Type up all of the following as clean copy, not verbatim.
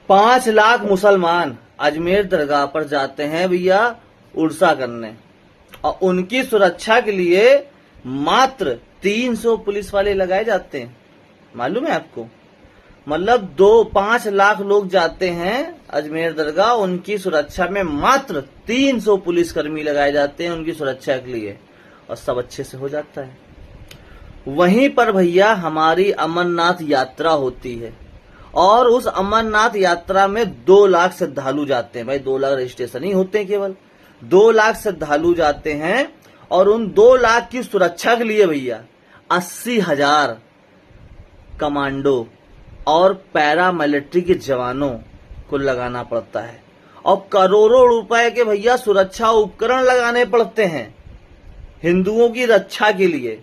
5 लाख मुसलमान अजमेर दरगाह पर जाते हैं भैया उर्सा करने, और उनकी सुरक्षा के लिए मात्र 300 पुलिस वाले लगाए जाते हैं। मालूम है आपको? मतलब 5 लाख लोग जाते हैं अजमेर दरगाह, उनकी सुरक्षा में मात्र 300 पुलिसकर्मी लगाए जाते हैं उनकी सुरक्षा के लिए, और सब अच्छे से हो जाता है। वहीं पर भैया हमारी अमरनाथ यात्रा होती है, और उस अमरनाथ यात्रा में 2 लाख श्रद्धालु जाते हैं। भाई 2 लाख रजिस्ट्रेशन ही होते हैं, केवल 2 लाख श्रद्धालु जाते हैं, और उन 2 लाख की सुरक्षा के लिए भैया 80,000 कमांडो और पैरामिलिट्री के जवानों को लगाना पड़ता है, और करोड़ों रुपए के भैया सुरक्षा उपकरण लगाने पड़ते हैं हिंदुओं की रक्षा के लिए।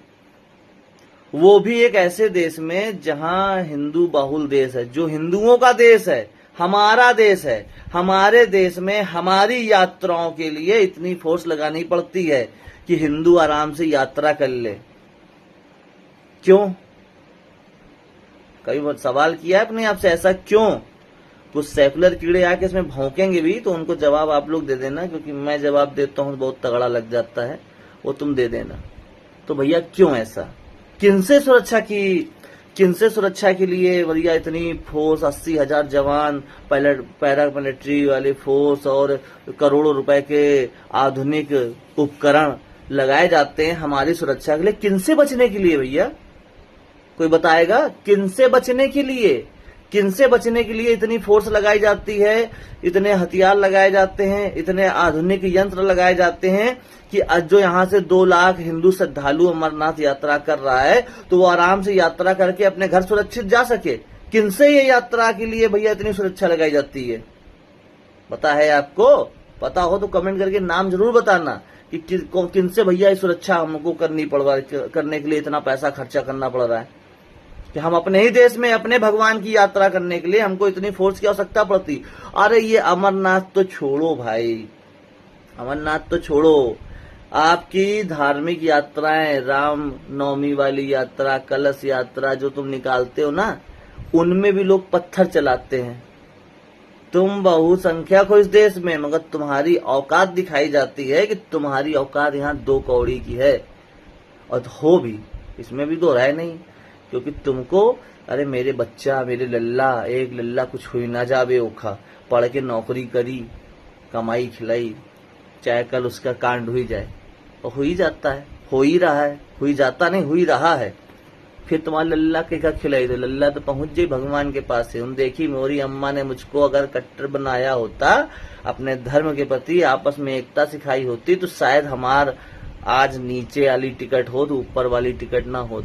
वो भी एक ऐसे देश में जहां हिंदू बहुल देश है, जो हिंदुओं का देश है, हमारा देश है। हमारे देश में हमारी यात्राओं के लिए इतनी फोर्स लगानी पड़ती है कि हिंदू आराम से यात्रा कर ले। क्यों? कभी सवाल किया है अपने आप से ऐसा क्यों? कुछ सेकुलर कीड़े आके इसमें भौंकेंगे भी, तो उनको जवाब आप लोग दे देना, क्योंकि मैं जवाब देता हूं बहुत तगड़ा लग जाता है, वो तुम दे देना। तो भैया क्यों ऐसा? किनसे सुरक्षा के लिए भैया इतनी फोर्स, 80,000 जवान, पैरामिलिट्री वाली फोर्स और करोड़ों रुपए के आधुनिक उपकरण लगाए जाते हैं हमारी सुरक्षा के लिए? किनसे बचने के लिए भैया? कोई बताएगा? किनसे बचने के लिए? किनसे बचने के लिए इतनी फोर्स लगाई जाती है, इतने हथियार लगाए जाते हैं, इतने आधुनिक यंत्र लगाए जाते हैं कि आज जो यहां से 2 लाख हिंदू श्रद्धालु अमरनाथ यात्रा कर रहा है, तो वो आराम से यात्रा करके अपने घर सुरक्षित जा सके। किनसे ये यात्रा के लिए भैया इतनी सुरक्षा लगाई जाती है? पता है आपको? पता हो तो कमेंट करके नाम जरूर बताना कि किनसे भैया ये सुरक्षा हमको करने के लिए इतना पैसा खर्चा करना पड़ रहा है, कि हम अपने ही देश में अपने भगवान की यात्रा करने के लिए हमको इतनी फोर्स की आवश्यकता पड़ती। अरे ये अमरनाथ तो छोड़ो भाई, अमरनाथ तो छोड़ो, आपकी धार्मिक यात्राएं, राम नवमी वाली यात्रा, कलश यात्रा जो तुम निकालते हो ना, उनमें भी लोग पत्थर चलाते हैं। तुम बहुसंख्यक हो इस देश में, मगर तुम्हारी औकात दिखाई जाती है कि तुम्हारी औकात यहाँ 2 कौड़ी की है, और हो भी, इसमें भी 2 राय नहीं। क्योंकि तुमको, अरे मेरे बच्चा, मेरे लल्ला, एक लल्ला कुछ हुई ना जावे ओखा, पढ़ के नौकरी करी, कमाई खिलाई, चाहे कल उसका कांड हुई जाए, और हो ही जाता है, हो ही रहा है, हुई जाता नहीं, हुई रहा है। फिर तुम्हारा लल्ला के क्या खिलाई? तो लल्ला तो पहुंच जाए भगवान के पास से। उन देखी मोरी अम्मा ने मुझको अगर कट्टर बनाया होता, अपने धर्म के प्रति आपस में एकता सिखाई होती, तो शायद हमार आज नीचे वाली टिकट हो तो ऊपर वाली टिकट ना हो।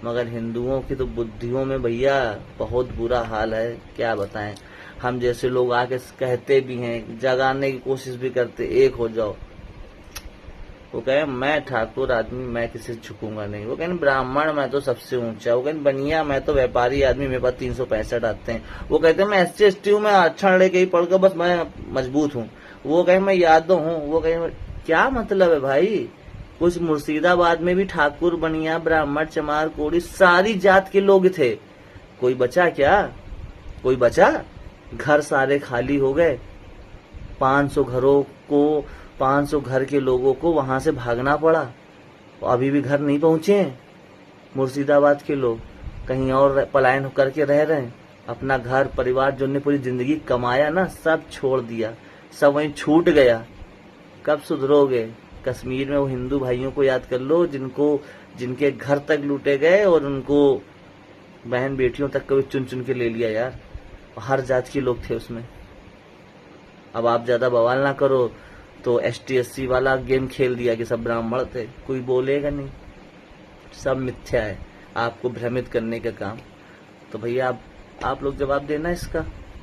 मगर हिंदुओं की तो बुद्धियों में भैया बहुत बुरा हाल है, क्या बताएं। हम जैसे लोग आके कहते भी हैं, जगाने की कोशिश भी करते, एक हो जाओ। वो कहे मैं ठाकुर आदमी, मैं किसी से झुकूंगा नहीं। वो कहें ब्राह्मण मैं तो सबसे ऊंचा। वो कहें बनिया मैं तो व्यापारी आदमी, मेरे पास 365 आते हैं। वो कहते हैं मैं SC/ST हूँ, मैं आरक्षण लेके ही पढ़कर बस मैं मजबूत हूँ। वो कहें मैं यादव हूँ। वो कहें क्या मतलब है भाई? कुछ मुर्शिदाबाद में भी ठाकुर, बनिया, ब्राह्मण, चमार, कोड़ी सारी जात के लोग थे। कोई बचा क्या? कोई बचा? घर सारे खाली हो गए। 500 घर के लोगों को वहां से भागना पड़ा। अभी भी घर नहीं पहुंचे हैं मुर्शिदाबाद के लोग, कहीं और पलायन करके रह रहे हैं। अपना घर परिवार जो ने पूरी जिंदगी कमाया ना, सब छोड़ दिया, सब वहीं छूट गया। कब सुधरोगे? कश्मीर में वो हिंदू भाइयों को याद कर लो जिनके घर तक लूटे गए, और उनको बहन बेटियों तक कभी चुन चुन के ले लिया यार। हर जात के लोग थे उसमें। अब आप ज्यादा बवाल ना करो तो ST/SC वाला गेम खेल दिया कि सब ब्राह्मण थे, कोई बोलेगा नहीं। सब मिथ्या है, आपको भ्रमित करने का काम। तो भैया आप लोग जवाब देना इसका।